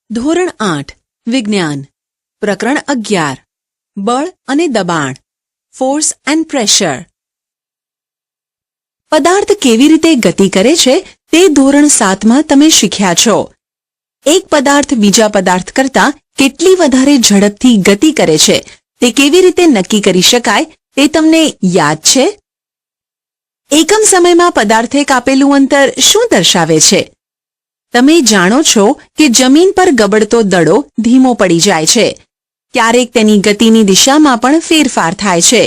ધોરણ 8 વિજ્ઞાન પ્રકરણ 11 બળ અને દબાણ ફોર્સ એન્ડ પ્રેશર. પદાર્થ કેવી રીતે ગતિ કરે છે તે ધોરણ 7માં તમે શીખ્યા છો. એક પદાર્થ બીજા પદાર્થ કરતાં કેટલી વધારે ઝડપથી ગતિ કરે છે તે કેવી રીતે નક્કી કરી શકાય તે તમને યાદ છે? એકમ સમયમાં પદાર્થે કાપેલું અંતર શું દર્શાવે છે? તમે જાણો છો કે જમીન પર ગબડતો દડો ધીમો પડી જાય છે. ક્યારેક તેની ગતિની દિશામાં પણ ફેરફાર થાય છે.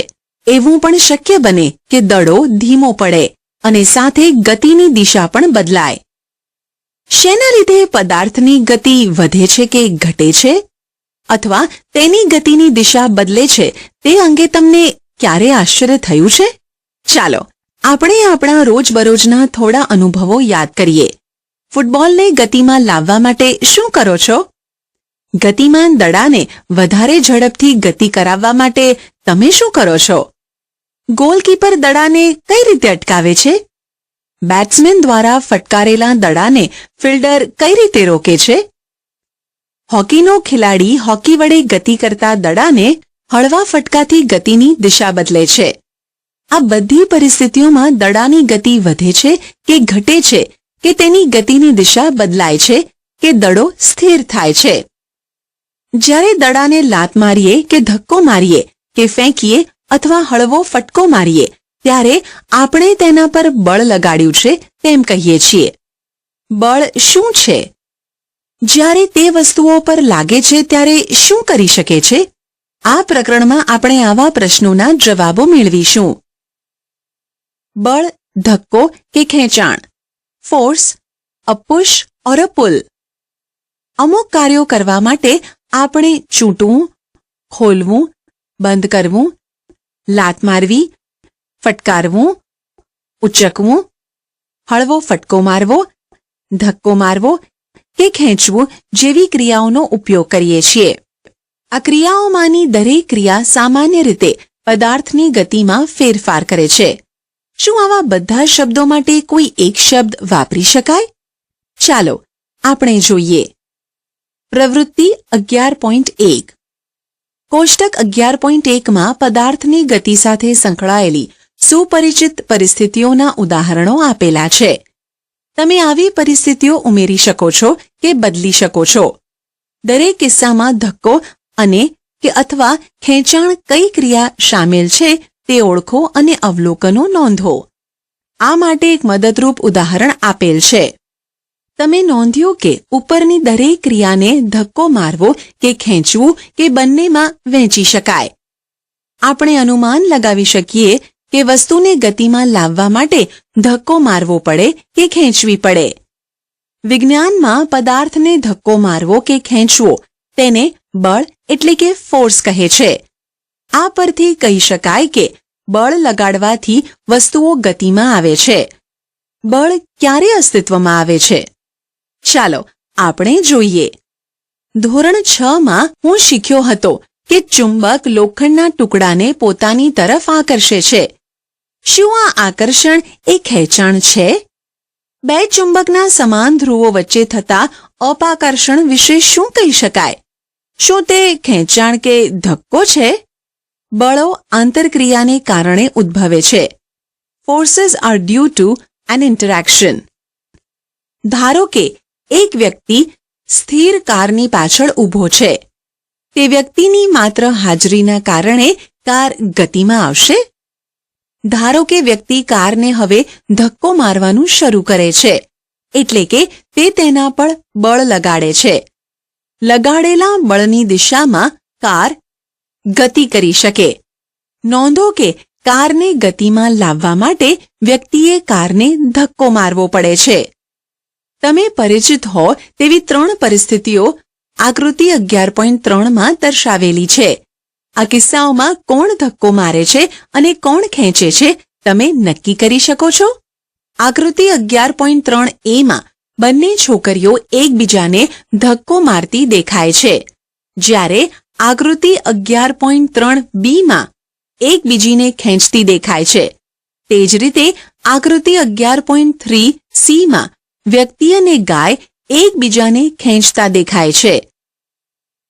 એવું પણ શક્ય બને કે દડો ધીમો પડે અને સાથે ગતિની દિશા પણ બદલાય. શેના લીધે પદાર્થની ગતિ વધે છે કે ઘટે છે? અથવા તેની ગતિની દિશા બદલે છે તે અંગે તમને ક્યારે આશ્ચર્ય થયું છે? ચાલો આપણે આપણા રોજબરોજના થોડા અનુભવો યાદ કરીએ. ફૂટબોલને ગતિમાં લાવવા માટે શું કરો છો? ગતિમાન દડાને વધારે ઝડપથી ગતિ કરાવવા માટે તમે શું કરો છો? ગોલકીપર દડાને કઈ રીતે અટકાવે છે? બેટ્સમેન દ્વારા ફટકારેલા દડાને ફિલ્ડર કઈ રીતે રોકે છે? હોકીનો ખેલાડી હોકી વડે ગતિ કરતા દડાને હળવા ફટકાથી ગતિની દિશા બદલે છે. આ બધી પરિસ્થિતિઓમાં દડાની ગતિ વધે છે કે ઘટે છે કે તેની ગતિની દિશા બદલાય છે કે દડો સ્થિર થાય છે? જ્યારે દડાને લાત મારીએ કે ધક્કો મારીએ કે ફેંકીએ અથવા હળવો ફટકો મારીએ ત્યારે આપણે તેના પર બળ લગાડ્યું છે તેમ કહીએ છીએ. બળ શું છે? જ્યારે તે વસ્તુઓ પર લાગે છે ત્યારે શું કરી શકે છે? આ પ્રકરણમાં આપણે આવા પ્રશ્નોના જવાબો મેળવીશું. બળ ધક્કો કે ખેંચાણ. ફોર્સ અ પુશ ઓર અ પુલ. અમુક કાર્યો કરવા માટે આપણે ચૂંટવું, ખોલવું, બંધ કરવું, લાત મારવી, ફટકારવું, ઉચકવું, હળવો ફટકો મારવો, ધક્કો મારવો કે ખેંચવું જેવી ક્રિયાઓનો ઉપયોગ કરીએ છીએ. આ ક્રિયાઓમાંની દરેક ક્રિયા સામાન્ય રીતે પદાર્થની ગતિમાં ફેરફાર કરે છે. શું આવા બધા શબ્દો માટે કોઈ એક શબ્દ વાપરી શકાય? ચાલો આપણે જોઈએ. પ્રવૃત્તિ 11.1. કોષ્ટક 11.1માં પદાર્થની ગતિ સાથે સંકળાયેલી સુપરિચિત પરિસ્થિતિઓના ઉદાહરણો આપેલા છે. તમે આવી પરિસ્થિતિઓ ઉમેરી શકો છો કે બદલી શકો છો. દરેક કિસ્સામાં ધક્કો અને કે અથવા ખેંચાણ કઈ ક્રિયા શામેલ છે તે ઓળખો અને અવલોકનો નોંધો. આ માટે એક મદદરૂપ ઉદાહરણ આપેલ છે. તમે નોંધ્યું કે ઉપરની દરેક ક્રિયાને ધક્કો મારવો કે ખેંચવું કે બંનેમાં વહેંચી શકાય. આપણે અનુમાન લગાવી શકીએ કે વસ્તુને ગતિમાં લાવવા માટે ધક્કો મારવો પડે કે ખેંચવી પડે. વિજ્ઞાનમાં પદાર્થને ધક્કો મારવો કે ખેંચવો તેને બળ એટલે કે ફોર્સ કહે છે. આ પરથી કહી શકાય કે બળ લગાડવાથી વસ્તુઓ ગતિમાં આવે છે. બળ ક્યારે અસ્તિત્વમાં આવે છે? ચાલો આપણે જોઈએ. ધોરણ 6માં હું શીખ્યો હતો કે ચુંબક લોખંડના ટુકડાને પોતાની તરફ આકર્ષે છે. શું આ આકર્ષણ એ ખેંચાણ છે? બે ચુંબકના સમાન ધ્રુવો વચ્ચે થતા અપાકર્ષણ વિશે શું કહી શકાય? શું તે ખેંચાણ કે ધક્કો છે? બળો આંતરક્રિયાને કારણે ઉદ્ભવે છે. Forces are due to an interaction. ધારો કે એક વ્યક્તિ સ્થિર કારની પાછળ ઊભો છે. તે વ્યક્તિની માત્ર હાજરીના કારણે કાર ગતિમાં આવશે? ધારો કે વ્યક્તિ કારને હવે ધક્કો મારવાનું શરૂ કરે છે એટલે કે તે તેના પર બળ લગાડે છે. લગાડેલા બળની દિશામાં કાર ગતિ કરી શકે. નોંધો કે કારને ગતિમાં લાવવા માટે વ્યક્તિએ કારને ધક્કો મારવો પડે છે. તમે પરિચિત હો તેવી 3 પરિસ્થિતિઓ આકૃતિ 11.3માં દર્શાવેલી છે. આ કિસ્સાઓમાં કોણ ધક્કો મારે છે અને કોણ ખેંચે છે તમે નક્કી કરી શકો છો? આકૃતિ 11.3aમાં બંને છોકરીઓ એકબીજાને ધક્કો મારતી દેખાય છે, જ્યારે આકૃતિ 11.3bમાં એકબીજીને ખેંચતી દેખાય છે. તે જ રીતે આકૃતિ 11.3cમાં વ્યક્તિ અને ગાય એકબીજાને ખેંચતા દેખાય છે.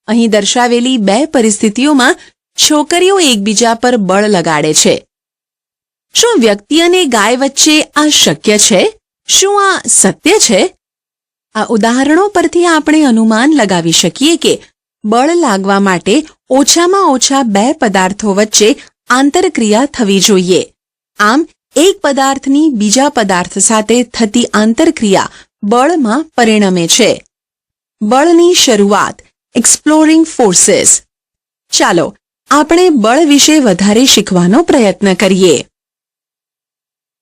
અહીં દર્શાવેલી બે પરિસ્થિતિઓમાં છોકરીઓ એકબીજા પર બળ લગાડે છે. શું વ્યક્તિ અને ગાય વચ્ચે આ શક્ય છે? શું આ સત્ય છે? આ ઉદાહરણો પરથી આપણે અનુમાન લગાવી શકીએ કે બળ લાગવા માટે ઓછામાં ઓછા બે પદાર્થો વચ્ચે આંતરક્રિયા થવી જોઈએ. આમ એક પદાર્થની બીજા પદાર્થ સાથે થતી આંતરક્રિયા બળમાં પરિણમે છે. બળની શરૂઆત, એક્સપ્લોરિંગ ફોર્સીસ. ચાલો આપણે બળ વિશે વધારે શીખવાનો પ્રયત્ન કરીએ.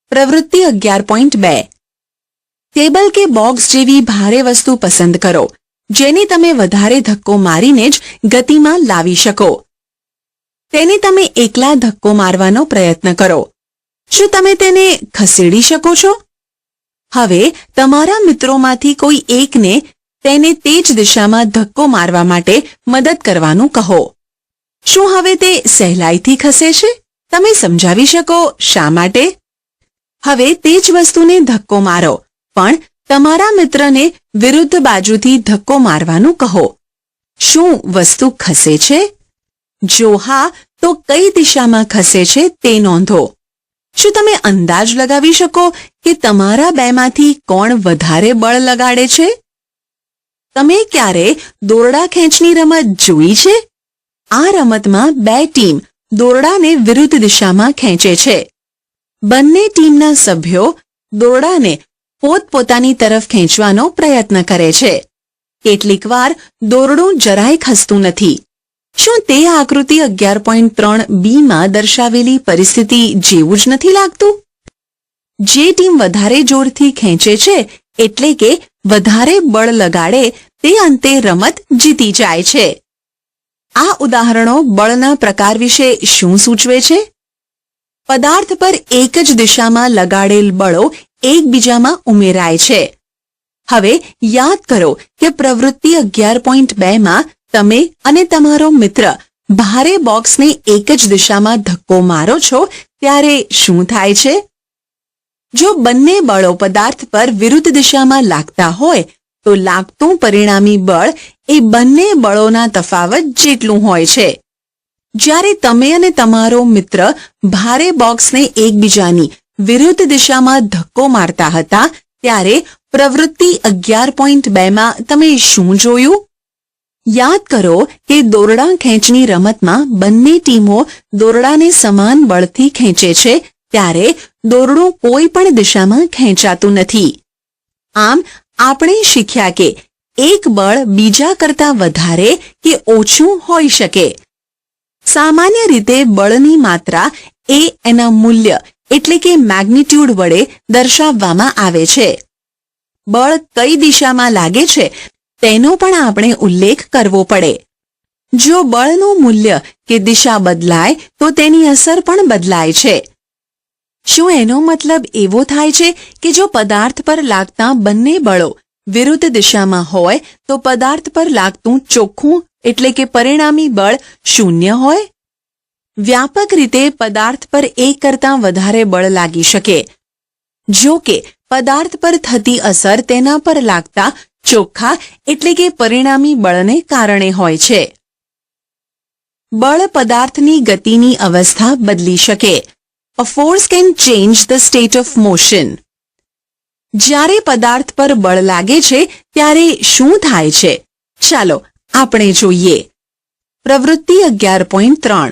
પ્રવૃત્તિ 11.2. ટેબલ કે બોક્સ જેવી ભારે વસ્તુ પસંદ કરો જેને તમે વધારે ધક્કો મારીને જ ગતિમાં લાવી શકો. તેને તમે એકલા ધક્કો મારવાનો પ્રયત્ન કરો. શું તમે તેને ખસેડી શકો છો? હવે તમારા મિત્રોમાંથી કોઈ એકને તેને તે જ દિશામાં ધક્કો મારવા માટે મદદ કરવાનું કહો. શું હવે તે સહેલાઈથી ખસે છે? તમે સમજાવી શકો શા માટે? હવે તે જ વસ્તુને ધક્કો મારો, પણ તમારા મિત્રને વિરુદ્ધ બાજુથી ધક્કો મારવાનું કહો. શું વસ્તુ ખસે છે? જો હા, તો કઈ દિશામાં ખસે છે તે નોંધો. શું તમે અંદાજ લગાવી શકો કે તમારા બેમાંથી કોણ વધારે બળ લગાડે છે? તમે ક્યારે દોરડા ખેંચની રમત જોઈ છે? આ રમતમાં બે ટીમ દોરડાને વિરુદ્ધ દિશામાં ખેંચે છે. બંને ટીમના સભ્યો દોરડાને પોતપોતાની તરફ ખેંચવાનો પ્રયત્ન કરે છે. કેટલીકવાર દોરડું જરાય ખસતું નથી. શું તે આકૃતિ 11.3b માં દર્શાવેલી પરિસ્થિતિ જેવું જ નથી લાગતું? જે ટીમ વધારે જોરથી ખેંચે છે એટલે કે વધારે બળ લગાડે તે અંતે રમત જીતી જાય છે. આ ઉદાહરણો બળના પ્રકાર વિશે શું સૂચવે છે? પદાર્થ પર એક જ દિશામાં લગાડેલ બળો એકબીજામાં ઉમેરાય છે. હવે યાદ કરો કે પ્રવૃત્તિ 11.2 માં તમે અને તમારો મિત્ર ભારે બોક્સને એક જ દિશામાં ધક્કો મારો છો ત્યારે શું થાય છે? જો બંને બળો પદાર્થ પર વિરુદ્ધ દિશામાં લાગતા હોય તો લાગતું પરિણામી બળ એ બંને બળોના તફાવત જેટલું હોય છે. જ્યારે તમે અને તમારો મિત્ર ભારે બોક્સને એકબીજાની વિરુદ્ધ દિશામાં ધક્કો મારતા હતા ત્યારે પ્રવૃત્તિ 11.2 માં તમે શું જોયું? યાદ કરો કે દોરડા ખેંચની રમતમાં બંને ટીમો દોરડાને સમાન બળથી ખેંચે છે ત્યારે દોરડું કોઈ પણ દિશામાં ખેંચાતું નથી. આમ આપણે શીખ્યા કે એક બળ બીજા કરતાં વધારે કે ઓછું હોઈ શકે. સામાન્ય રીતે બળની માત્રા એ એના મૂલ્ય એટલે કે મેગ્નિટ્યુડ વડે દર્શાવવામાં આવે છે. બળ કઈ દિશામાં લાગે છે તેનો પણ આપણે ઉલ્લેખ કરવો પડે. જો બળનું મૂલ્ય કે દિશા બદલાય તો તેની અસર પણ બદલાય છે. શું એનો મતલબ એવો થાય છે કે જો પદાર્થ પર લાગતા બંને બળો વિરુદ્ધ દિશામાં હોય તો પદાર્થ પર લાગતું ચોખ્ખું એટલે કે પરિણામી બળ શૂન્ય હોય? વ્યાપક રીતે પદાર્થ પર એક કરતાં વધારે બળ લાગી શકે. જો કે પદાર્થ પર થતી અસર તેના પર લાગતા ચોખ્ખા એટલે કે પરિણામી બળને કારણે હોય છે. બળ પદાર્થની ગતિની અવસ્થા બદલી શકે. A force can change the state of motion. જ્યારે પદાર્થ પર બળ લાગે છે ત્યારે શું થાય છે? ચાલો આપણે જોઈએ. પ્રવૃત્તિ 11.3.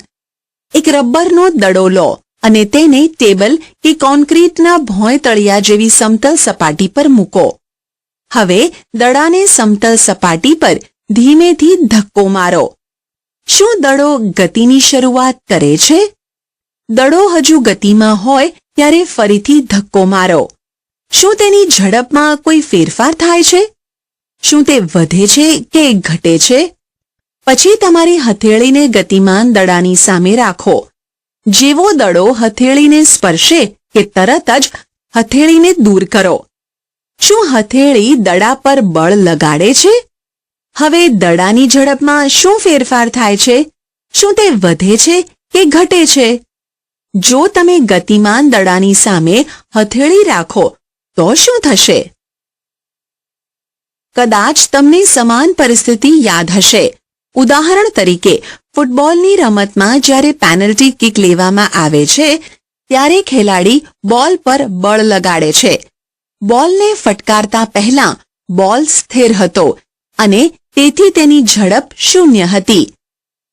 એક રબરનો દડો લો અને તેને ટેબલ કે કોન્ક્રીટના ભોંય તળિયા જેવી સમતલ સપાટી પર મૂકો. હવે દડાને સમતલ સપાટી પર ધીમેથી ધક્કો મારો. શું દડો ગતિની શરૂઆત કરે છે? દડો હજુ ગતિમાં હોય ત્યારે ફરીથી ધક્કો મારો. શું તેની ઝડપમાં કોઈ ફેરફાર થાય છે? શું તે વધે છે કે ઘટે છે? પછી તમારી હથેળીને ગતિમાન દડાની સામે રાખો. જેવો દડો હથેળીને સ્પર્શે કે તરત જ હથેળીને દૂર કરો. શું હથેળી દડા પર બળ લગાડે છે? હવે દડાની ઝડપમાં શું ફેરફાર થાય છે? શું તે વધે છે કે ઘટે છે? જો તમે ગતિમાન દડાની સામે હથેળી રાખો તો શું થશે? કદાચ તમને સમાન પરિસ્થિતિ યાદ હશે. ઉદાહરણ તરીકે ફૂટબોલની રમતમાં જ્યારે પેનલ્ટી કિક લેવામાં આવે છે ત્યારે ખેલાડી બોલ પર બળ લગાડે છે. બોલને ફટકારતા પહેલા બોલ સ્થિર હતો અને તેથી તેની ઝડપ 0 હતી.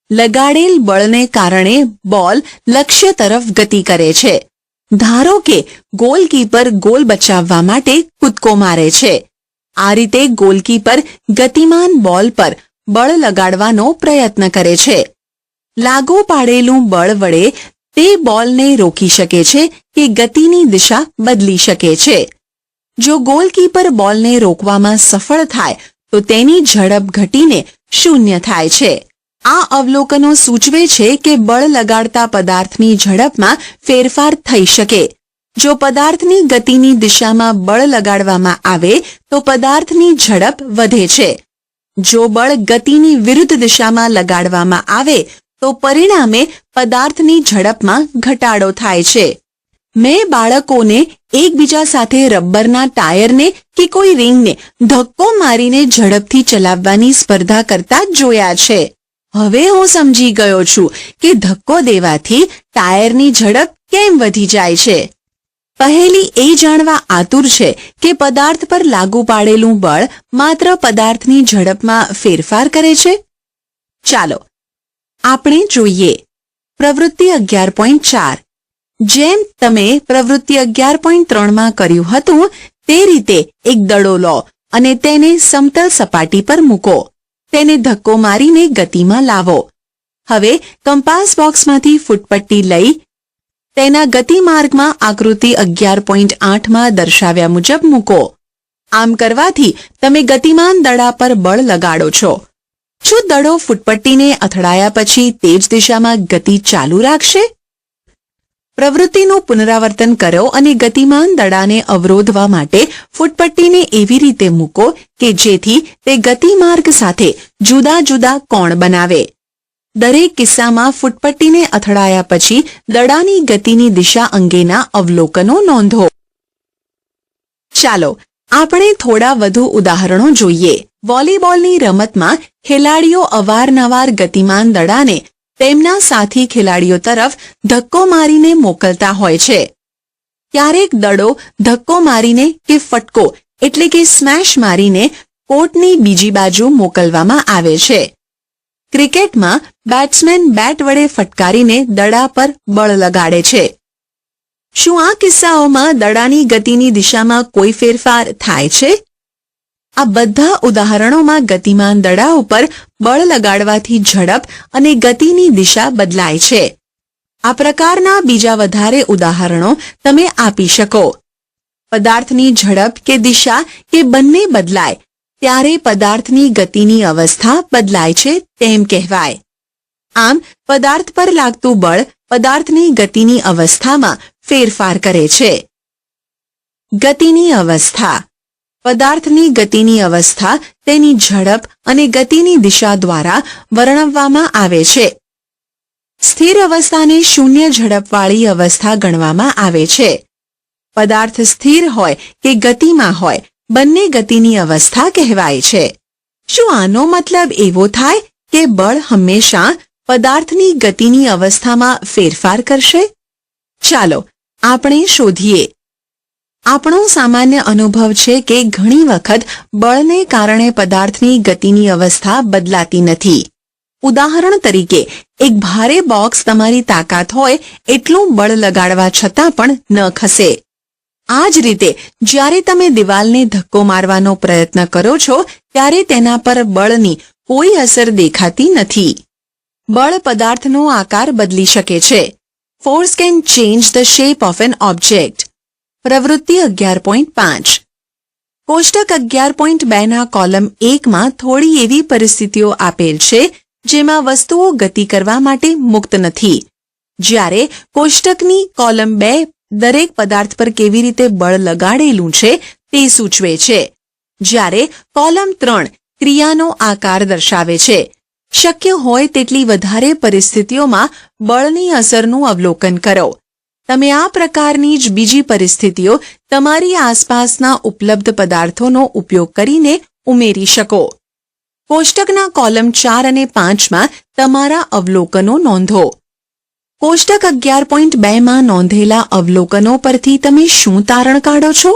લગાડેલ બળને કારણે બોલ લક્ષ્ય તરફ ગતિ કરે છે. ધારો કે ગોલકીપર ગોલ બચાવવા માટે કૂદકો મારે છે. આ રીતે ગોલકીપર ગતિમાન બોલ પર બળ લગાડવાનો પ્રયત્ન કરે છે. લાગુ પાડેલું બળ વડે તે બોલને રોકી શકે છે કે ગતિની દિશા બદલી શકે છે. જો ગોલકીપર બોલને રોકવામાં સફળ થાય તો તેની ઝડપ ઘટીને 0 થાય છે. આ અવલોકનો સૂચવે છે કે બળ લગાડતા પદાર્થની ઝડપમાં ફેરફાર થઈ શકે. જો પદાર્થની ગતિની દિશામાં બળ લગાડવામાં આવે તો પદાર્થની ઝડપ વધે છે. જો બળ ગતિની વિરુદ્ધ દિશામાં લગાડવામાં આવે તો પરિણામે પદાર્થની ઝડપમાં ઘટાડો થાય છે. મેં બાળકોને એકબીજા સાથે રબરના ટાયરને કે કોઈ રિંગને ધક્કો મારીને ઝડપથી ચલાવવાની સ્પર્ધા કરતા જોયા છે. હવે હું સમજી ગયો છું કે ધક્કો દેવાથી ટાયરની ઝડપ કેમ વધી જાય છે. પહેલી એ જાણવા આતુર છે કે પદાર્થ પર લાગુ પાડેલું બળ માત્ર પદાર્થની ઝડપમાં ફેરફાર કરે છે. ચાલો આપણે જોઈએ પ્રવૃત્તિ 11.4. જેમ તમે પ્રવૃત્તિ 11.3માં કર્યું હતું તે રીતે એક દડો લો અને તેને સમતલ સપાટી પર મૂકો. તેને ધક્કો મારીને ગતિમાં લાવો. હવે કંપાસ બોક્સમાંથી ફૂટપટ્ટી લઈ તેના ગતિમાર્ગમાં આકૃતિ 11.8માં દર્શાવ્યા મુજબ મૂકો. આમ કરવાથી તમે ગતિમાન દડા પર બળ લગાડો છો. શું દડો ફૂટપટ્ટીને અથડાયા પછી તે જ દિશામાં ગતિ ચાલુ રાખશે? પ્રવૃત્તિનું પુનરાવર્તન કરો અને ગતિમાન દડાને અવરોધવા માટે ફૂટપટ્ટીને એવી રીતે મૂકો કે જેથી તે ગતિમાર્ગ સાથે જુદા જુદા કોણ બનાવે. દરેક કિસ્સામાં ફૂટપટ્ટીને અથડાયા પછી દડાની ગતિની દિશા અંગેના અવલોકનો નોંધો. ચાલો આપણે થોડા વધુ ઉદાહરણો જોઈએ. વોલીબોલની રમતમાં ખેલાડીઓ અવારનવાર ગતિમાન દડાને તેમના સાથી ખેલાડીઓ તરફ ધક્કો મારીને મોકલતા હોય છે. ક્યારેક દડો ધક્કો મારીને કે ફટકો એટલે કે સ્મેશ મારીને કોર્ટની બીજી બાજુ મોકલવામાં આવે છે. ક્રિકેટમાં બેટ્સમેન બેટ વડે ફટકારીને દડા પર બળ લગાડે છે. શું આ કિસ્સાઓમાં દડાની ગતિની દિશામાં કોઈ ફેરફાર થાય છે? આ બધા ઉદાહરણોમાં ગતિમાન દડા ઉપર બળ લગાડવાથી ઝડપ અને ગતિની દિશા બદલાય છે. આ પ્રકારના બીજા વધારે ઉદાહરણો તમે આપી શકો. પદાર્થની ઝડપ કે દિશા કે બંને બદલાય ત્યારે પદાર્થની ગતિની અવસ્થા બદલાય છે તેમ કહેવાય. આમ પદાર્થ પર લાગતું બળ પદાર્થની ગતિની અવસ્થામાં ફેરફાર કરે છે. ગતિની અવસ્થા. પદાર્થની ગતિની અવસ્થા તેની ઝડપ અને ગતિની દિશા દ્વારા વર્ણવવામાં આવે છે. સ્થિર અવસ્થાને શૂન્ય ઝડપવાળી અવસ્થા ગણવામાં આવે છે. પદાર્થ સ્થિર હોય કે ગતિમાં હોય બંને ગતિની અવસ્થા કહેવાય છે. શું આનો મતલબ એવો થાય કે બળ હંમેશા પદાર્થની ગતિની અવસ્થામાં ફેરફાર કરશે? ચાલો આપણે શોધીએ. આપણો સામાન્ય અનુભવ છે કે ઘણી વખત બળને કારણે પદાર્થની ગતિની અવસ્થા બદલાતી નથી. ઉદાહરણ તરીકે એક ભારે બોક્સ તમારી તાકાત હોય એટલું બળ લગાડવા છતાં પણ ન ખસે. આ જ રીતે જ્યારે તમે દિવાલને ધક્કો મારવાનો પ્રયત્ન કરો છો ત્યારે તેના પર બળની કોઈ અસર દેખાતી નથી. બળ પદાર્થનો આકાર બદલી શકે છે. Force can change the shape of N object. પ્રવૃત્તિ 11.5. કોષ્ટક 11.2ના કોલમ 1માં થોડી એવી પરિસ્થિતિઓ આપેલ છે જેમાં વસ્તુઓ ગતિ કરવા માટે મુક્ત નથી. જ્યારે કોષ્ટકની કોલમ 2 દરેક પદાર્થ પર કેવી રીતે બળ લગાડેલું છે તે સૂચવે છે. જ્યારે કોલમ 3 ક્રિયાનો આકાર દર્શાવે છે. શક્ય હોય તેટલી વધારે પરિસ્થિતિઓમાં બળની અસરનું અવલોકન કરો. તમે આ પ્રકારની જ બીજી પરિસ્થિતિઓ તમારી આસપાસના ઉપલબ્ધ પદાર્થોનો ઉપયોગ કરીને ઉમેરી શકો. કોષ્ટકના કોલમ 4 અને 5માં તમારા અવલોકનો નોંધો. કોષ્ટક 11.2માં નોંધેલા અવલોકનો પરથી તમે શું તારણ કાઢો છો?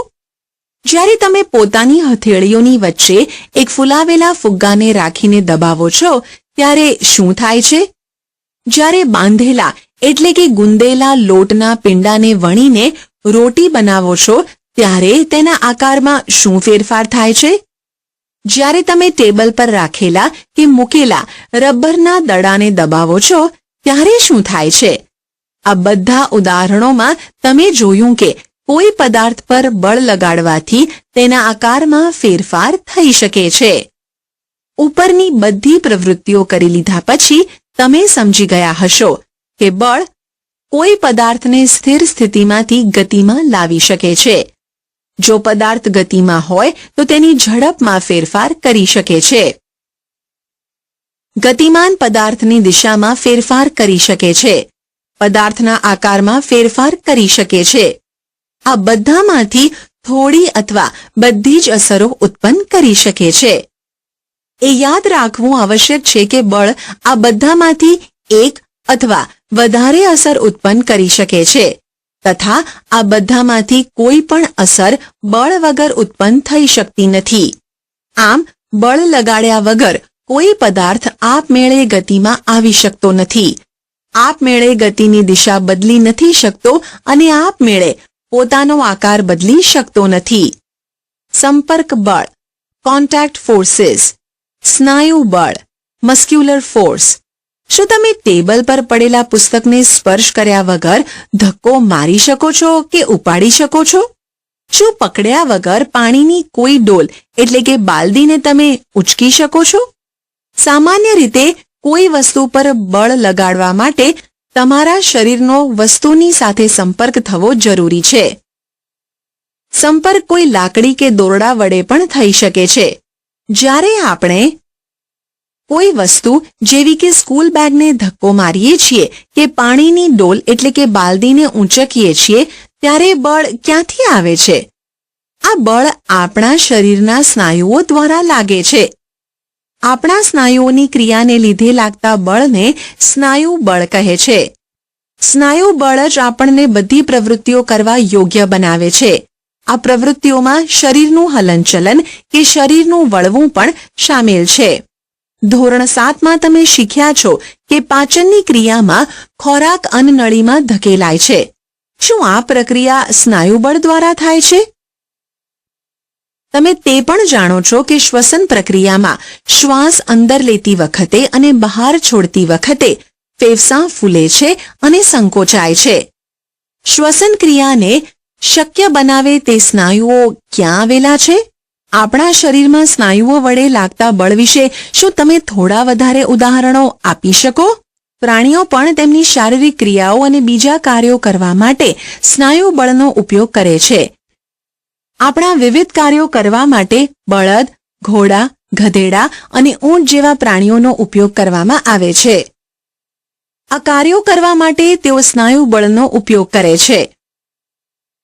જ્યારે તમે પોતાની હથેળીઓની વચ્ચે એક ફૂલાવેલા ફુગ્ગાને રાખીને દબાવો છો ત્યારે શું થાય છે? જ્યારે બાંધેલા એટલે કે ગુંદેલા લોટના પિંડાને વણીને રોટી બનાવો છો ત્યારે તેના આકારમાં શું ફેરફાર થાય છે? જ્યારે તમે ટેબલ પર રાખેલા કે મૂકેલા રબરના દડાને દબાવો છો ત્યારે શું થાય છે? આ બધા ઉદાહરણોમાં તમે જોયું કે કોઈ પદાર્થ પર બળ લગાડવાથી તેના આકારમાં ફેરફાર થઈ શકે છે. ઉપરની બધી પ્રવૃત્તિઓ કરી લીધા પછી તમે સમજી ગયા હશો કે બળ કોઈ પદાર્થને સ્થિર સ્થિતિમાંથી ગતિમાં લાવી શકે છે. જો પદાર્થ ગતિમાં હોય તો તેની ઝડપમાં ફેરફાર કરી શકે છે. ગતિમાન પદાર્થની દિશામાં ફેરફાર કરી શકે છે. પદાર્થના આકારમાં ફેરફાર કરી શકે છે. આ બધામાંથી થોડી અથવા બધી જ અસરો ઉત્પન્ન કરી શકે છે. એ યાદ રાખવું આવશ્યક છે કે બળ આ બધામાંથી એક અથવા વધારે અસર ઉત્પન્ન કરી શકે છે તથા આ બધામાંથી કોઈ પણ અસર બળ વગર ઉત્પન્ન થઈ શકતી નથી. આમ બળ લગાડ્યા વગર કોઈ પદાર્થ આપમેળે ગતિમાં આવી શકતો નથી. આપમેળે ગતિની દિશા બદલી નથી શકતો અને આપમેળે પોતાનો આકાર બદલી શકતો નથી. સંપર્ક બળ, કોન્ટેક્ટ ફોર્સીસ, સ્નાયુ બળ, મસ્ક્યુલર ફોર્સ. શું તમે ટેબલ પર પડેલા પુસ્તકને સ્પર્શ કર્યા વગર ધક્કો મારી શકો છો કે ઉપાડી શકો છો? શું પકડ્યા વગર પાણીની કોઈ ડોલ એટલે કે બાલદીને તમે ઉચકી શકો છો? સામાન્ય રીતે કોઈ વસ્તુ પર બળ લગાડવા માટે તમારા શરીરનો વસ્તુની સાથે સંપર્ક થવો જરૂરી છે. સંપર્ક કોઈ લાકડી કે દોરડા વડે પણ થઈ શકે છે. જ્યારે આપણે કોઈ વસ્તુ જેવી કે સ્કૂલ બેગને ધક્કો મારીએ છીએ કે પાણીની ડોલ એટલે કે બાલદીને ઊંચકીએ છીએ ત્યારે બળ ક્યાંથી આવે છે? આ બળ આપણા શરીરના સ્નાયુઓ દ્વારા લાગે છે. આપણા સ્નાયુઓની ક્રિયાને લીધે લાગતા બળને સ્નાયુ બળ કહે છે. સ્નાયુ બળ જ આપણને બધી પ્રવૃત્તિઓ કરવા યોગ્ય બનાવે છે. આ પ્રવૃત્તિઓમાં શરીરનું હલનચલન કે શરીરનું વળવું પણ શામેલ છે. ધોરણ 7માં તમે શીખ્યા છો કે પાચનની ક્રિયામાં ખોરાક અન્નનળીમાં ધકેલાય છે. શું આ પ્રક્રિયા સ્નાયુબળ દ્વારા થાય છે? તમે તે પણ જાણો છો કે શ્વસન પ્રક્રિયામાં શ્વાસ અંદર લેતી વખતે અને બહાર છોડતી વખતે ફેફસાં ફૂલે છે અને સંકોચાય છે. શ્વસન ક્રિયાને શક્ય બનાવે તે સ્નાયુઓ ક્યાં આવેલા છે? આપણા શરીરમાં સ્નાયુઓ વડે લાગતા બળ વિશે શું તમે થોડા વધારે ઉદાહરણો આપી શકો? પ્રાણીઓ પણ તેમની શારીરિક ક્રિયાઓ અને બીજા કાર્યો કરવા માટે સ્નાયુ બળનો ઉપયોગ કરે છે. આપણા વિવિધ કાર્યો કરવા માટે બળદ, ઘોડા, ગધેડા અને ઊંટ જેવા પ્રાણીઓનો ઉપયોગ કરવામાં આવે છે. આ કાર્યો કરવા માટે તેઓ સ્નાયુ બળનો ઉપયોગ કરે છે.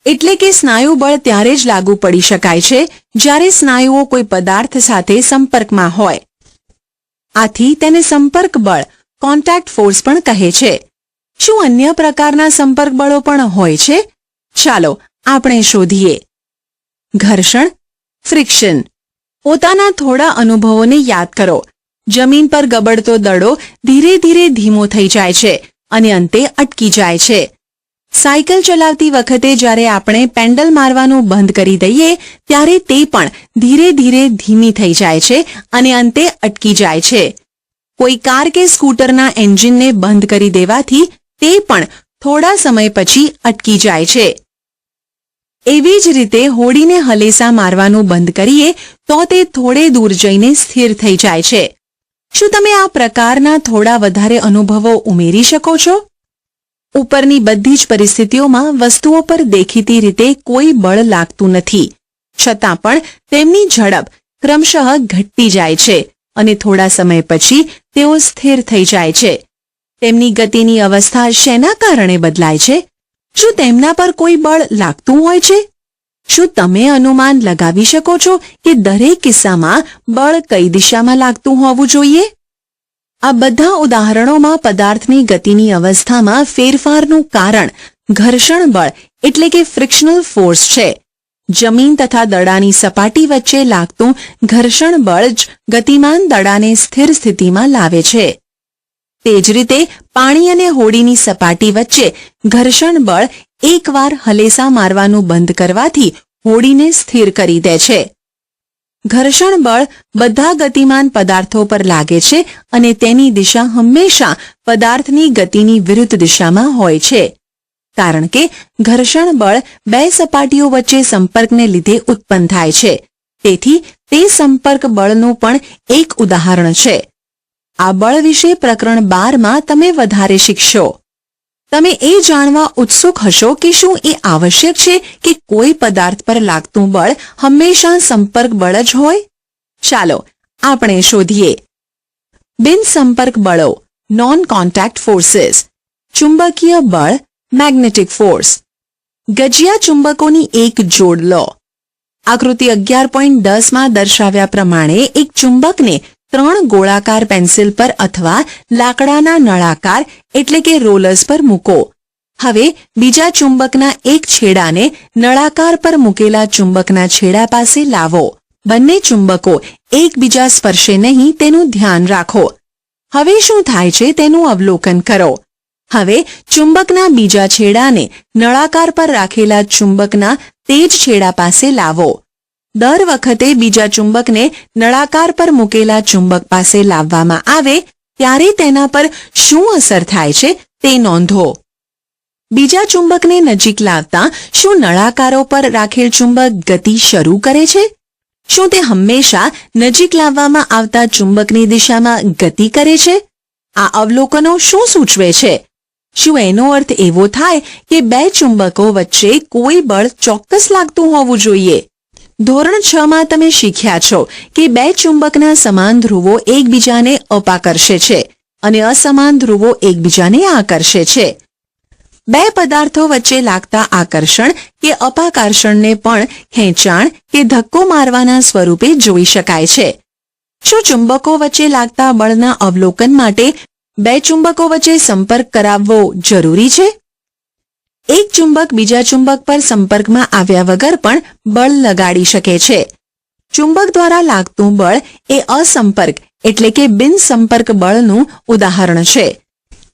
એટલે કે સ્નાયુ બળ ત્યારે જ લાગુ પડી શકાય છે જ્યારે સ્નાયુઓ કોઈ પદાર્થ સાથે સંપર્કમાં હોય. આથી તેને સંપર્ક બળ, કોન્ટેક્ટ ફોર્સ પણ કહે છે. શું અન્ય પ્રકારના સંપર્ક બળો પણ હોય છે? ચાલો આપણે શોધીએ. ઘર્ષણ, ફ્રિક્શન. પોતાના થોડા અનુભવોને યાદ કરો. જમીન પર ગબડતો દડો ધીરે ધીરે ધીમો થઈ જાય છે અને અંતે અટકી જાય છે. સાયકલ ચલાવતી વખતે જ્યારે આપણે પેન્ડલ મારવાનું બંધ કરી દઈએ ત્યારે તે પણ ધીરે ધીરે ધીમી થઈ જાય છે અને અંતે અટકી જાય છે. કોઈ કાર કે સ્કૂટરના એન્જિનને બંધ કરી દેવાથી તે પણ થોડા સમય પછી અટકી જાય છે. એવી જ રીતે હોડીને હલેસા મારવાનું બંધ કરીએ તો તે થોડે દૂર જઈને સ્થિર થઈ જાય છે. શું તમે આ પ્રકારના થોડા વધારે અનુભવો ઉમેરી શકો છો? ઉપરની બધી જ પરિસ્થિતિઓમાં વસ્તુઓ પર દેખીતી રીતે કોઈ બળ લાગતું નથી, છતાં પણ તેમની ઝડપ ક્રમશઃ ઘટતી જાય છે અને થોડા સમય પછી તેઓ સ્થિર થઈ જાય છે. તેમની ગતિની અવસ્થા શેના કારણે બદલાય છે? શું તેમના પર કોઈ બળ લાગતું હોય છે? શું તમે અનુમાન લગાવી શકો છો કે દરેક કિસ્સામાં બળ કઈ દિશામાં લાગતું હોવું જોઈએ? આ બધા ઉદાહરણોમાં પદાર્થની ગતિની અવસ્થામાં ફેરફારનું કારણ ઘર્ષણ બળ એટલે કે ફ્રિક્શનલ ફોર્સ છે. જમીન તથા દડાની સપાટી વચ્ચે લાગતું ઘર્ષણ બળ જ ગતિમાન દડાને સ્થિર સ્થિતિમાં લાવે છે. તે જ રીતે પાણી અને હોડીની સપાટી વચ્ચે ઘર્ષણ બળ એકવાર હલેસા મારવાનું બંધ કરવાથી હોડીને સ્થિર કરી દે છે. ઘર્ષણ બળ બધા ગતિમાન પદાર્થો પર લાગે છે અને તેની દિશા હંમેશા પદાર્થની ગતિની વિરુદ્ધ દિશામાં હોય છે, કારણ કે ઘર્ષણ બળ બે સપાટીઓ વચ્ચે સંપર્કને લીધે ઉત્પન્ન થાય છે. તેથી તે સંપર્ક બળનું પણ એક ઉદાહરણ છે. આ બળ વિશે પ્રકરણ 12માં તમે વધારે શીખશો. તમે એ જાણવા ઉત્સુક હશો કે શું એ આવશ્યક છે કે કોઈ પદાર્થ પર લાગતું બળ હંમેશા સંપર્ક બળ જ હોય? ચાલો આપણે શોધીએ. બિનસંપર્ક બળો, નોન કોન્ટેક્ટ ફોર્સીસ. ચુંબકીય બળ, મેગ્નેટિક ફોર્સ. ગજિયા ચુંબકોની એક જોડ લો. આકૃતિ 11.10માં દર્શાવ્યા પ્રમાણે એક ચુંબકને 3 ગોળાકાર પેન્સિલ પર અથવા લાકડાના નળાકાર એટલે કે રોલર્સ પર મૂકો. હવે બીજા ચુંબકના એક છેડાને નળાકાર પર મૂકેલા ચુંબકના છેડા પાસે લાવો. બંને ચુંબકો એકબીજા સ્પર્શે નહીં તેનું ધ્યાન રાખો. હવે શું થાય છે તેનું અવલોકન કરો. હવે ચુંબકના બીજા છેડાને નળાકાર પર રાખેલા ચુંબકના તે જ છેડા પાસે લાવો. દર વખતે બીજા ચુંબકને નળાકાર પર મૂકેલા ચુંબક પાસે લાવવામાં આવે ત્યારે તેના પર શું અસર થાય છે તે નોંધો. બીજા ચુંબકને નજીક લાવતા શું નળાકારો પર રાખેલ ચુંબક ગતિ શરૂ કરે છે? શું તે હંમેશા નજીક લાવવામાં આવતા ચુંબકની દિશામાં ગતિ કરે છે? આ અવલોકનો શું સૂચવે છે? શું એનો અર્થ એવો થાય કે બે ચુંબકો વચ્ચે કોઈ બળ ચોક્કસ લાગતું હોવું જોઈએ? ધોરણ 6માં તમે શીખ્યા છો કે બે ચુંબકના સમાન ધ્રુવો એકબીજાને અપાકર્ષે છે અને અસમાન ધ્રુવો એકબીજાને આકર્ષે છે. બે પદાર્થો વચ્ચે લાગતા આકર્ષણ કે અપાકર્ષણને પણ ખેંચાણ કે ધક્કો મારવાના સ્વરૂપે જોઈ શકાય છે. શું ચુંબકો વચ્ચે લાગતા બળના અવલોકન માટે બે ચુંબકો વચ્ચે સંપર્ક કરાવવો જરૂરી છે? એક ચુંબક બીજા ચુંબક પર સંપર્કમાં આવ્યા વગર પણ બળ લગાડી શકે છે. ચુંબક દ્વારા લાગતું બળ એ અસંપર્ક એટલે કે બિનસંપર્ક બળનું ઉદાહરણ છે.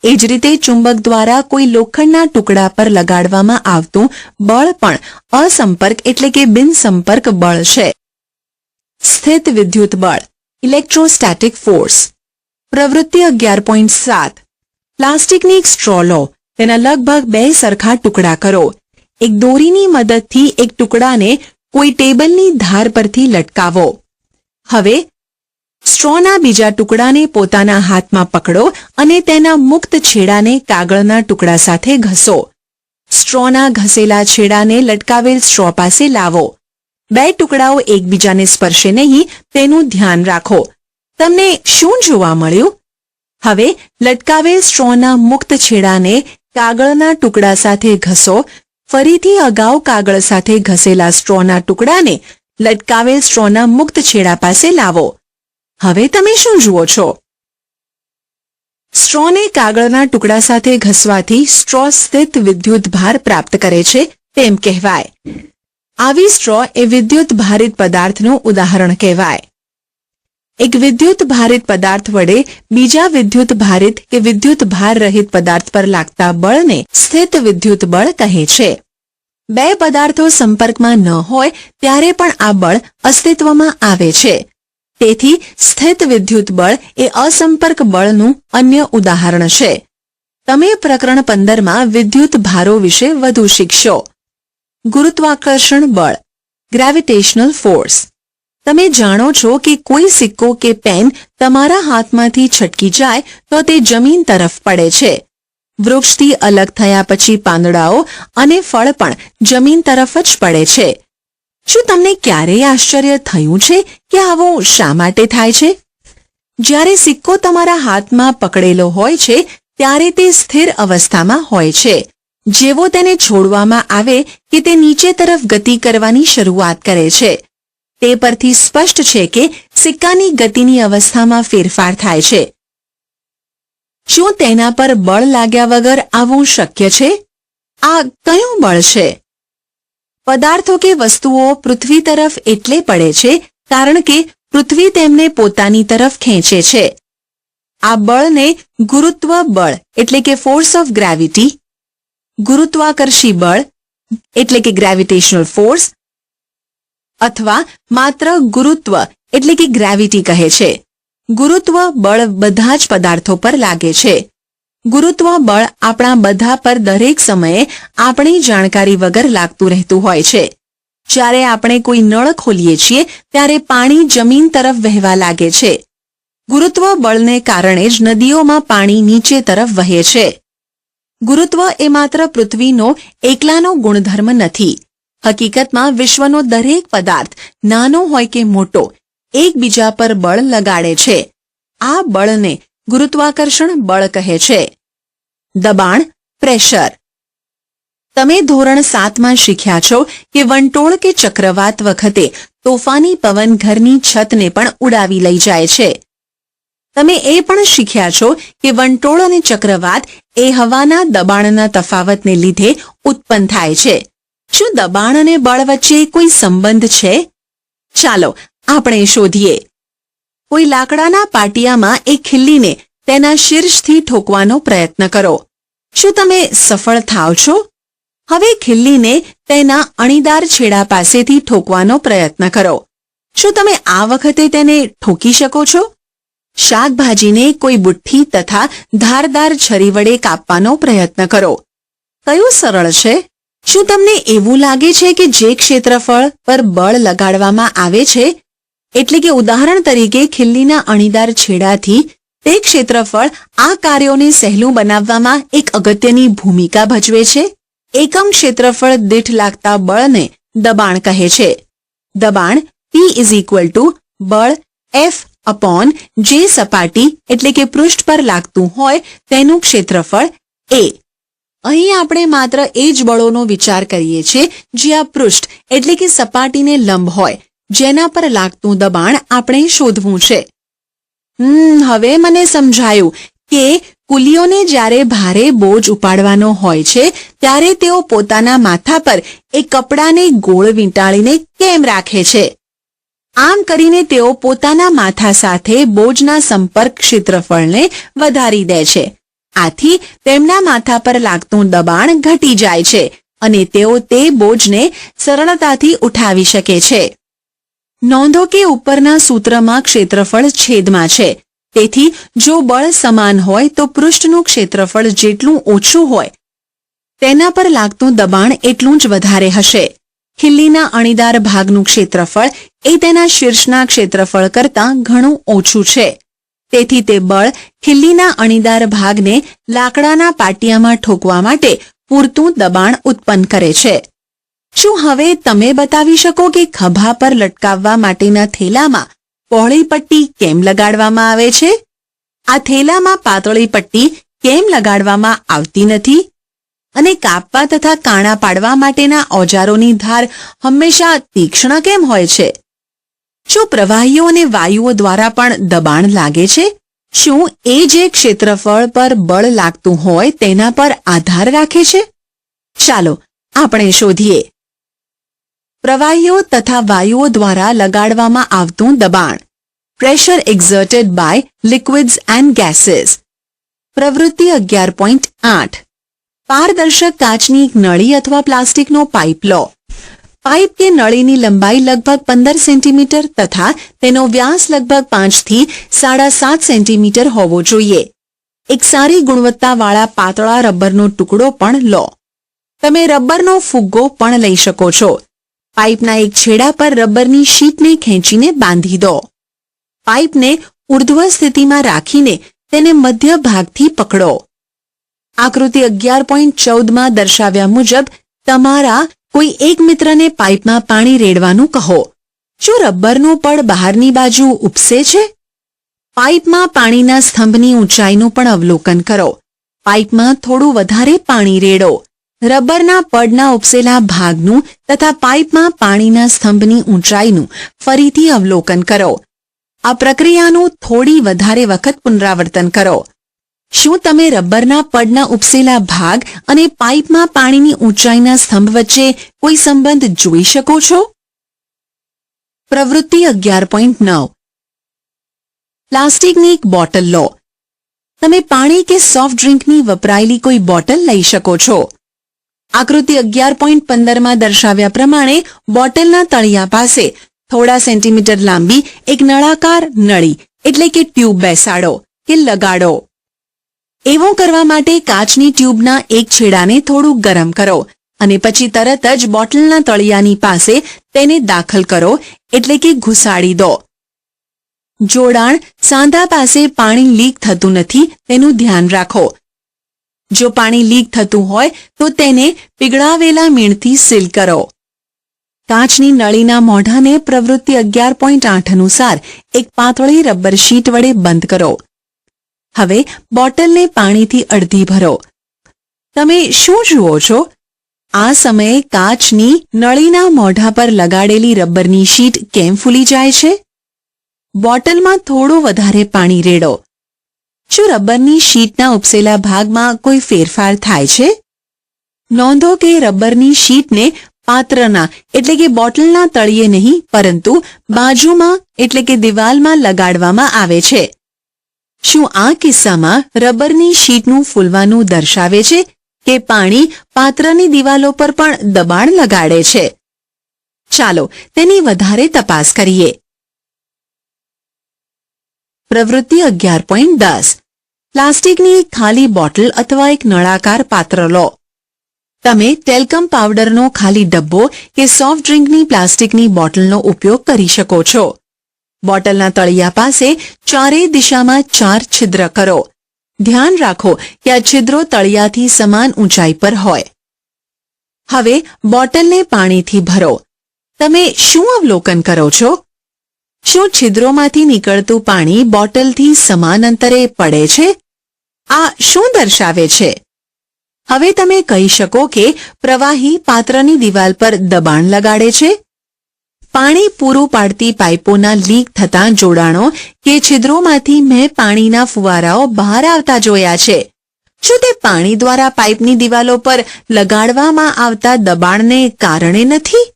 એ જ રીતે ચુંબક દ્વારા કોઈ લોખંડના ટુકડા પર લગાડવામાં આવતું બળ પણ અસંપર્ક એટલે કે બિનસંપર્ક બળ છે. સ્થિત વિદ્યુત બળ, ઇલેક્ટ્રોસ્ટેટિક ફોર્સ. પ્રવૃત્તિ 11.7. પ્લાસ્ટિકની એક સ્ટ્રો લો. તેના લગભગ 2 સરખા ટુકડા કરો. એક દોરીની મદદથી એક ટુકડાને કોઈ ટેબલની ધાર પરથી લટકાવો. હવે સ્ટ્રોના બીજા ટુકડાને પોતાના હાથમાં પકડો અને તેના મુક્ત છેડાને કાગળના ટુકડા સાથે ઘસો. સ્ટ્રોના ઘસેલા છેડાને લટકાવેલ સ્ટ્રો પાસે લાવો. 2 ટુકડાઓ એકબીજાને સ્પર્શે નહીં તેનું ધ્યાન રાખો. તમને શું જોવા મળ્યું? હવે લટકાવેલ સ્ટ્રોના મુક્ત છેડાને કાગળના ટુકડા સાથે ઘસો. ફરીથી અગાઉ કાગળ સાથે ઘસેલા સ્ટ્રોના ટુકડાને લટકાવેલ સ્ટ્રોના મુક્ત છેડા પાસે લાવો. હવે તમે શું જુઓ છો? સ્ટ્રોને કાગળના ટુકડા સાથે ઘસવાથી સ્ટ્રો સ્થિત વિદ્યુત ભાર પ્રાપ્ત કરે છે તેમ કહેવાય. આવી સ્ટ્રો એ વિદ્યુત ભારિત પદાર્થનું ઉદાહરણ કહેવાય. એક વિદ્યુત ભારિત પદાર્થ વડે બીજા વિદ્યુત ભારિત કે વિદ્યુત ભાર રહિત પદાર્થ પર લાગતા બળને સ્થિત વિદ્યુત બળ કહે છે. બે પદાર્થો સંપર્કમાં ન હોય ત્યારે પણ આ બળ અસ્તિત્વમાં આવે છે. તેથી સ્થિત વિદ્યુત બળ એ અસંપર્ક બળનું અન્ય ઉદાહરણ છે. તમે પ્રકરણ 15માં વિદ્યુત ભારો વિશે વધુ શીખશો. ગુરુત્વાકર્ષણ બળ, ગ્રેવિટેશનલ ફોર્સ. તમે જાણો છો કે કોઈ સિક્કો કે પેન તમારા હાથમાંથી છટકી જાય તો તે જમીન તરફ પડે છે. વૃક્ષથી અલગ થયા પછી પાંદડાઓ અને ફળ પણ જમીન તરફ જ પડે છે. શું તમને ક્યારેય આશ્ચર્ય થયું છે કે આવું શા માટે થાય છે? જ્યારે સિક્કો તમારા હાથમાં પકડેલો હોય છે ત્યારે તે સ્થિર અવસ્થામાં હોય છે. જેવો તેને છોડવામાં આવે કે તે નીચે તરફ ગતિ કરવાની શરૂઆત કરે છે. તે પરથી સ્પષ્ટ છે કે સિક્કાની ગતિની અવસ્થામાં ફેરફાર થાય છે. શું તેના પર બળ લાગ્યા વગર આવું શક્ય છે? આ કયું બળ છે? પદાર્થો કે વસ્તુઓ પૃથ્વી તરફ એટલે પડે છે કારણ કે પૃથ્વી તેમને પોતાની તરફ ખેંચે છે. આ બળને ગુરુત્વ બળ એટલે કે ફોર્સ ઓફ ગ્રેવિટી, ગુરુત્વાકર્ષી બળ એટલે કે ગ્રેવિટેશનલ ફોર્સ અથવા માત્ર ગુરુત્વ એટલે કે ગ્રેવિટી કહે છે. ગુરુત્વ બળ બધા જ પદાર્થો પર લાગે છે. ગુરુત્વ બળ આપણા બધા પર દરેક સમયે આપણી જાણકારી વગર લાગતું રહેતું હોય છે. જ્યારે આપણે કોઈ નળ ખોલીએ છીએ ત્યારે પાણી જમીન તરફ વહેવા લાગે છે. ગુરુત્વ બળને કારણે જ નદીઓમાં પાણી નીચે તરફ વહે છે. ગુરુત્વ એ માત્ર પૃથ્વીનો એકલાનો ગુણધર્મ નથી. હકીકતમાં વિશ્વનો દરેક પદાર્થ નાનો હોય કે મોટો એકબીજા પર બળ લગાડે છે. આ બળને ગુરુત્વાકર્ષણ બળ કહે છે. દબાણ, પ્રેશર. તમે ધોરણ 7માં શીખ્યા છો કે વંટોળ કે ચક્રવાત વખતે તોફાની પવન ઘરની છતને પણ ઉડાવી લઈ જાય છે. તમે એ પણ શીખ્યા છો કે વંટોળ અને ચક્રવાત એ હવાના દબાણના તફાવતને લીધે ઉત્પન્ન થાય છે. શું દબાણ અને બળ વચ્ચે કોઈ સંબંધ છે? ચાલો આપણે શોધીએ. કોઈ લાકડાના પાટિયામાં એક ખિલ્લીને તેના શીર્ષથી ઠોકવાનો પ્રયત્ન કરો. શું તમે સફળ થાવ છો? હવે ખિલ્લીને તેના અણીદાર છેડા પાસેથી ઠોકવાનો પ્રયત્ન કરો. શું તમે આ વખતે તેને ઠોકી શકો છો? શાકભાજીને કોઈ બુઠ્ઠી તથા ધારદાર છરી વડે કાપવાનો પ્રયત્ન કરો. કયું સરળ છે? શું તમને એવું લાગે છે કે જે ક્ષેત્રફળ પર બળ લગાડવામાં આવે છે, એટલે કે ઉદાહરણ તરીકે ખિલ્લીના અણીદાર છેડાથી, તે ક્ષેત્રફળ આ કાર્યોને સહેલું બનાવવામાં એક અગત્યની ભૂમિકા ભજવે છે? એકમ ક્ષેત્રફળ દીઠ લાગતા બળને દબાણ કહે છે. દબાણ P બળ F અપોન જે સપાટી એટલે કે પૃષ્ઠ પર લાગતું હોય તેનું ક્ષેત્રફળ A. અહીં આપણે માત્ર એ જ બળોનો વિચાર કરીએ છીએ જે આ પૃષ્ઠ એટલે કે સપાટીને લંબ હોય, જેના પર લાગતું દબાણ આપણે શોધવું છે. હવે મને સમજાયું કે કુલીઓને જ્યારે ભારે બોજ ઉપાડવાનો હોય છે ત્યારે તેઓ પોતાના માથા પર એ કપડાને ગોળ વીંટાળીને કેમ રાખે છે. આમ કરીને તેઓ પોતાના માથા સાથે બોજના સંપર્ક ક્ષેત્રફળને વધારી દે છે. આથી તેમના માથા પર લાગતું દબાણ ઘટી જાય છે અને તેઓ તે બોજને સરળતાથી ઉઠાવી શકે છે. નોંધો કે ઉપરના સૂત્રમાં ક્ષેત્રફળ છેદમાં છે. તેથી જો બળ સમાન હોય તો પૃષ્ઠનું ક્ષેત્રફળ જેટલું ઓછું હોય તેના પર લાગતું દબાણ એટલું જ વધારે હશે. ખિલ્લીના અણીદાર ભાગનું ક્ષેત્રફળ એ તેના શીર્ષના ક્ષેત્રફળ કરતાં ઘણું ઓછું છે. તેથી તે બળ ખિલ્લીના અણીદાર ભાગને લાકડાના પાટિયામાં ઠોકવા માટે પૂરતું દબાણ ઉત્પન્ન કરે છે. શું હવે તમે બતાવી શકો કે ખભા પર લટકાવવા માટેના થેલામાં પહોળી પટ્ટી કેમ લગાડવામાં આવે છે? આ થેલામાં પાતળી પટ્ટી કેમ લગાડવામાં આવતી નથી? અને કાપવા તથા કાણા પાડવા માટેના ઓજારોની ધાર હંમેશા તીક્ષ્ણ કેમ હોય છે? શું પ્રવાહીઓ અને વાયુઓ દ્વારા પણ દબાણ લાગે છે? શું એ જે ક્ષેત્રફળ પર બળ લાગતું હોય તેના પર આધાર રાખે છે? ચાલો આપણે શોધીએ. પ્રવાહીઓ તથા વાયુઓ દ્વારા લગાડવામાં આવતું દબાણ. Pressure exerted by liquids and gases. પ્રવૃત્તિ 11.8. પારદર્શક કાચની એક નળી અથવા પ્લાસ્ટિકનો પાઇપ લો. પાઇપ કે નળીની લંબાઈ લગભગ 15 સેન્ટીમીટર તથા તેનો વ્યાસ લગભગ 5 થી 7.5 સેન્ટીમીટર હોવો જોઈએ. એક સારી ગુણવત્તાવાળા પાતળા રબરનો ટુકડો પણ લો. તમે રબરનો ફુગ્ગો પણ લઈ શકો છો. પાઇપના એક છેડા પર રબરની શીટને ખેંચીને બાંધી દો. પાઇપને ઉર્ધ્વ સ્થિતિમાં રાખીને તેને મધ્ય ભાગથી પકડો. આકૃતિ 11.14માં દર્શાવ્યા મુજબ તમારા કોઈ એક મિત્રને પાઇપમાં પાણી રેડવાનું કહો. શું રબરનું પડ બહારની બાજુ ઉપસે છે? પાઇપમાં પાણીના સ્તંભની ઊંચાઈનું પણ અવલોકન કરો. પાઇપમાં થોડું વધારે પાણી રેડો. રબરના પડના ઉપસેલા ભાગનું તથા પાઇપમાં પાણીના સ્તંભની ઊંચાઈનું ફરીથી અવલોકન કરો. આ પ્રક્રિયાનું થોડી વધારે વખત પુનરાવર્તન કરો. શું તમે રબરના પડના ઉપસેલા ભાગ અને પાઇપમાં પાણીની ઊંચાઈના સ્તંભ વચ્ચે કોઈ સંબંધ જોઈ શકો છો? પ્રવૃત્તિ 11.9 પ્લાસ્ટિકની એક બોટલ લો. તમે પાણી કે સોફ્ટ ડ્રિંકની વપરાયેલી કોઈ બોટલ લઈ શકો છો. આકૃતિ 11.15માં દર્શાવ્યા પ્રમાણે બોટલના તળિયા પાસે થોડા સેન્ટીમીટર લાંબી એક નળાકાર નળી એટલે કે ટ્યુબ બેસાડો કે લગાડો. એવું કરવા માટે કાચની ટ્યુબના એક છેડાને થોડું ગરમ કરો અને પછી તરત જ બોટલના તળિયાની પાસે તેને દાખલ કરો એટલે કે ઘુસાડી દો. જોડાણ સાંધા પાસે પાણી લીક થતું નથી તેનું ધ્યાન રાખો. જો પાણી લીક થતું હોય તો તેને પીગળાવેલા મીણથી સીલ કરો. કાચની નળીના મોઢાને પ્રવૃત્તિ 11.8 અનુસાર એક પાતળી રબર શીટ વડે બંધ કરો. હવે બોટલને પાણીથી અડધી ભરો. તમે શું જુઓ છો? આ સમયે કાચની નળીના મોઢા પર લગાડેલી રબરની શીટ કેમ ફૂલી જાય છે? બોટલમાં થોડું વધારે પાણી રેડો. શું રબરની શીટના ઉપસેલા ભાગમાં કોઈ ફેરફાર થાય છે? નોંધો કે રબરની શીટને પાત્રના એટલે કે બોટલના તળિયે નહીં પરંતુ બાજુમાં એટલે કે દિવાલમાં લગાડવામાં આવે છે. શું આ કિસ્સામાં રબરની શીટનું ફૂલવાનું દર્શાવે છે કે પાણી પાત્રની દિવાલો પર પણ દબાણ લગાડે છે? ચાલો તેની વધારે તપાસ કરીએ. પ્રવૃત્તિ 11.10 પ્લાસ્ટિકની એક ખાલી બોટલ અથવા એક નળાકાર પાત્ર લો. તમે ટેલ્કમ પાવડરનો ખાલી ડબ્બો કે સોફ્ટ ડ્રિંકની પ્લાસ્ટિકની બોટલનો ઉપયોગ કરી શકો છો. બોટલના તળિયા પાસે ચારેય દિશામાં 4 છિદ્ર કરો. ધ્યાન રાખો કે આ છિદ્રો તળિયાથી સમાન ઊંચાઈ પર હોય. હવે બોટલને પાણીથી ભરો. તમે શું અવલોકન કરો છો? શું છિદ્રોમાંથી નીકળતું પાણી બોટલથી સમાન અંતરે પડે છે? આ શું દર્શાવે છે? હવે તમે કહી શકો કે પ્રવાહી પાત્રની દિવાલ પર દબાણ લગાડે છે. પાણી પૂરું પાડતી પાઇપોના લીક થતા જોડાણો કે છિદ્રોમાંથી મેં પાણીના ફુવારાઓ બહાર આવતા જોયા છે. શું તે પાણી દ્વારા પાઇપની દિવાલો પર લગાડવામાં આવતા દબાણને કારણે નથી?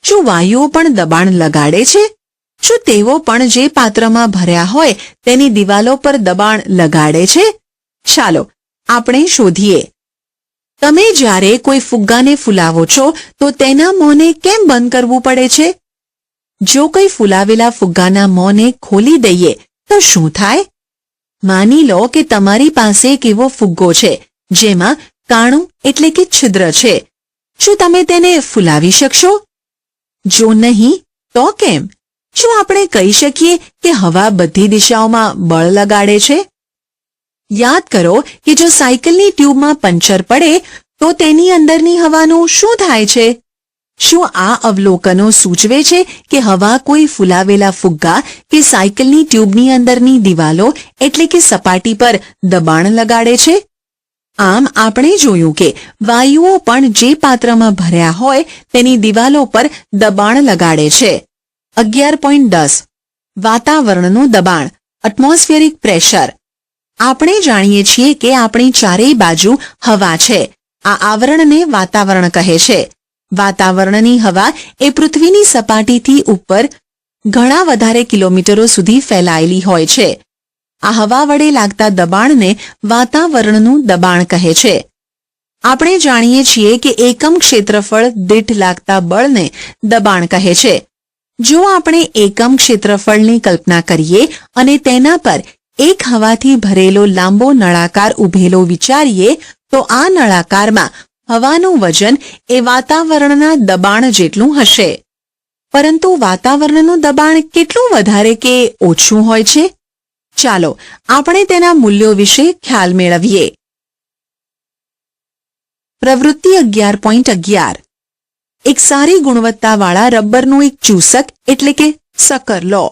શું વાયુઓ પણ દબાણ લગાડે છે? શું તેઓ પણ જે પાત્રમાં ભર્યા હોય તેની દિવાલો પર દબાણ લગાડે છે? ચાલો આપણે શોધીએ. તમે જ્યારે કોઈ ફુગ્ગાને ફૂલાવો છો તો તેના મોંને કેમ બંધ કરવું પડે છે? જો કોઈ ફૂલાવેલા ફુગ્ગાના મોંને ખોલી દઈએ તો શું થાય? માની લો કે તમારી પાસે એક એવો ફુગ્ગો છે જેમાં કાણું એટલે કે છિદ્ર છે. શું તમે તેને ફૂલાવી શકશો? જો નહીં તો કેમ? શું આપણે કહી શકીએ કે હવા બધી દિશાઓમાં બળ લગાડે છે? યાદ કરો કે જો સાયકલની ટ્યુબમાં પંચર પડે તો તેની અંદરની હવાનું શું થાય છે? શું આ અવલોકનો સૂચવે છે કે હવા કોઈ ફૂલાવેલા ફુગ્ગા કે સાયકલની ટ્યુબની અંદરની દિવાલો એટલે કે સપાટી પર દબાણ લગાડે છે? આમ આપણે જોયું કે વાયુઓ પણ જે પાત્રમાં ભર્યા હોય તેની દિવાલો પર દબાણ લગાડે છે. 11.10 વાતાવરણનું દબાણ એટમોસ્ફિયરિક પ્રેશર. આપણે જાણીએ છીએ કે આપણી ચારેય બાજુ હવા છે. આ આવરણને વાતાવરણ કહે છે. વાતાવરણની હવા એ પૃથ્વીની સપાટીથી ઉપર ઘણા વધારે કિલોમીટરો સુધી ફેલાયેલી હોય છે. આ હવા વડે લાગતા દબાણને વાતાવરણનું દબાણ કહે છે. આપણે જાણીએ છીએ કે એકમ ક્ષેત્રફળ દીઠ લાગતા બળને દબાણ કહે છે. જો આપણે એકમ ક્ષેત્રફળની કલ્પના કરીએ અને તેના પર એક હવાથી ભરેલો લાંબો નળાકાર ઉભેલો વિચારીએ તો આ નળાકારમાં હવાનું વજન એ વાતાવરણના દબાણ જેટલું હશે. પરંતુ વાતાવરણનું દબાણ કેટલું વધારે કે ઓછું હોય છે? ચાલો આપણે તેના મૂલ્યો વિશે ખ્યાલ મેળવીએ. પ્રવૃત્તિ 11.11 એક સારી ગુણવત્તાવાળા રબરનું એક ચૂસક એટલે કે સકર લો.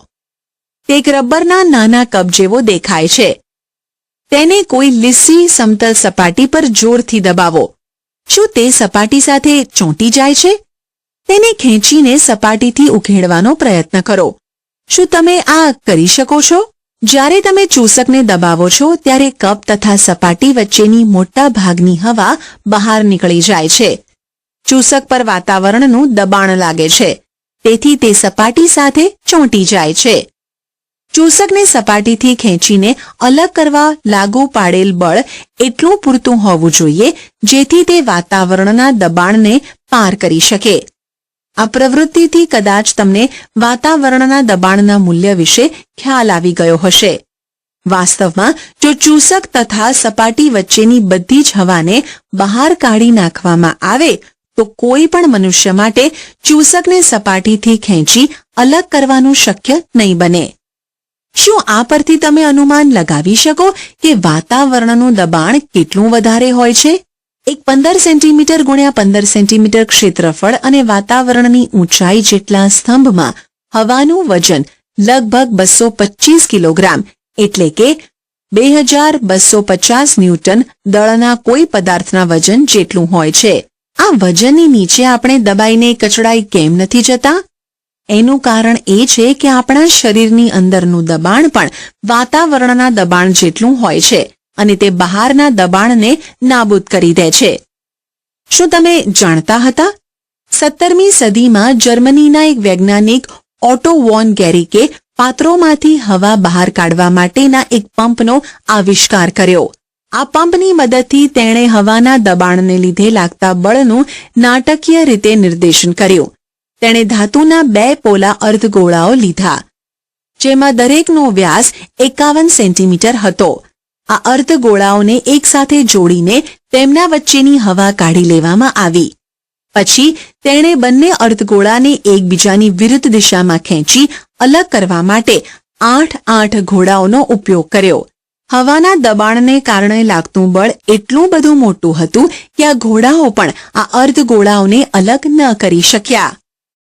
તે એક રબરના નાના કપ જેવો દેખાય છે. તેને કોઈ લીસી સમતલ સપાટી પર જોરથી દબાવો. શું તે સપાટી સાથે ચોંટી જાય છે? તેને ખેંચીને સપાટીથી ઉખેડવાનો પ્રયત્ન કરો. શું તમે આ કરી શકો છો? જ્યારે તમે ચૂસકને દબાવો છો ત્યારે કપ તથા સપાટી વચ્ચેની મોટા ભાગની હવા બહાર નીકળી જાય છે. ચૂસક પર વાતાવરણનું દબાણ લાગે છે, તેથી તે સપાટી સાથે ચોંટી જાય છે. ચૂસકને સપાટીથી ખેંચીને અલગ કરવા લાગુ પાડેલ બળ એટલું પૂરતું હોવું જોઈએ જેથી તે વાતાવરણના દબાણને પાર કરી શકે. આ પ્રવૃત્તિથી કદાચ તમને વાતાવરણના દબાણના મૂલ્ય વિશે ખ્યાલ આવી ગયો હશે. વાસ્તવમાં જો ચૂસક તથા સપાટી વચ્ચેની બધી જ હવાને બહાર કાઢી નાખવામાં આવે તો કોઈ પણ મનુષ્ય માટે ચૂસકને સપાટીથી ખેંચી અલગ કરવાનું શક્ય નહીં બને. શું આ પરથી તમે અનુમાન લગાવી શકો કે વાતાવરણનું દબાણ કેટલું વધારે હોય છે? એક 15 સેન્ટીમીટર ગુણ્યા 15 સેન્ટીમીટર ક્ષેત્રફળ અને વાતાવરણની ઊંચાઈ જેટલા સ્તંભમાં હવાનું વજન લગભગ 225 કિલોગ્રામ એટલે કે 2250 ન્યૂટન દળના કોઈ પદાર્થના વજન જેટલું હોય છે. આ વજનની નીચે આપણે દબાઈને કચડાઈ કેમ નથી જતા? એનું કારણ એ છે કે આપણા શરીરની અંદરનું દબાણ પણ વાતાવરણના દબાણ જેટલું હોય છે અને તે બહારના દબાણને નાબૂદ કરી દે છે. શું તમે જાણતા હતા? 17મી સદીમાં જર્મનીના એક વૈજ્ઞાનિક ઓટો વોન ગેરિકે પાત્રોમાંથી હવા બહાર કાઢવા માટેના એક પંપનો આવિષ્કાર કર્યો. આ પંપની મદદથી તેણે હવાના દબાણને લીધે લાગતા બળનું નાટકીય રીતે નિર્દેશન કર્યું. તેણે ધાતુના 2 પોલા અર્ધગોળાઓ લીધા, જેમાં દરેકનો વ્યાસ 51 સેન્ટીમીટર હતો. આ અર્ધગોળાઓને એકસાથે જોડીને તેમના વચ્ચેની હવા કાઢી લેવામાં આવી. પછી તેણે બંને અર્ધગોળાને એકબીજાની વિરુદ્ધ દિશામાં ખેંચી અલગ કરવા માટે 8 ઘોડાઓનો ઉપયોગ કર્યો. હવાના દબાણને કારણે લાગતું બળ એટલું બધું મોટું હતું કે આ ઘોડાઓ પણ આ અર્ધગોળાઓને અલગ ન કરી શક્યા.